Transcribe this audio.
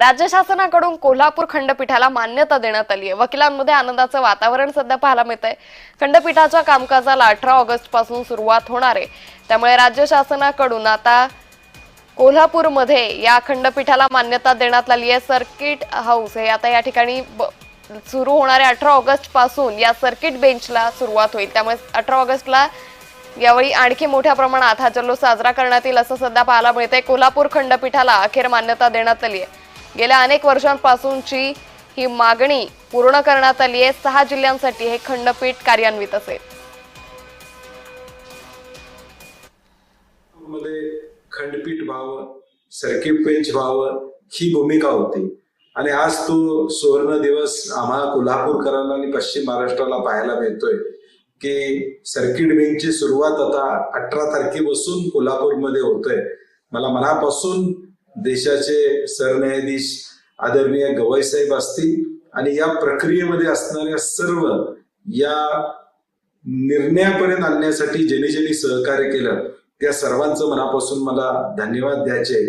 राज्य शासनाकडून कोल्हापूर खंडपीठाला मान्यता देण्यात आली आहे। वकिलांमध्ये आनंदाचं वातावरण सध्या पाहायला मिळतंय। खंडपीठाच्या कामकाजाला 18 ऑगस्ट पासून सुरुवात होणार आहे। त्यामुळे राज्य शासनाकडून आता कोल्हापूरमध्ये या खंडपीठाला मान्यता देण्यात आली आहे। सर्किट हाऊस हे आता या ठिकाणी सुरू होणाऱ्या 18 ऑगस्ट पासून या सर्किट बेंचला सुरुवात होईल। त्यामुळे 18 ऑगस्टला यावेळी आणखी मोठ्या प्रमाणात हा जल्लोष साजरा करण्यात येईल असं सध्या पाहायला मिळतंय। कोल्हापूर खंडपीठाला अखेर मान्यता देण्यात आली आहे। गेल्या अनेक वर्षांपासूनची ही मागणी पूर्ण करण्यात आली आहे। 6 जिल्ह्यांसाठी हे खंडपीठ कार्यान्वित असेल। खंडपीठ व्हावं, सर्किट बेंच व्हावं ही भूमिका होती आणि आज तो सुवर्ण दिवस आम्हाला कोल्हापूरकरांना आणि पश्चिम महाराष्ट्राला पाहायला मिळतोय की सर्किट बेंचची सुरुवात आता 18 तारखेपासून कोल्हापूरमध्ये होतोय। मला मनापासून देशाचे सरन्यायाधीश आदरणीय गवई साहेब असतील आणि या प्रक्रियेमध्ये असणाऱ्या सर्व या निर्णयापर्यंत आणण्यासाठी ज्यांनी सहकार्य केलं त्या सर्वांचं मनापासून मला धन्यवाद द्यायचे।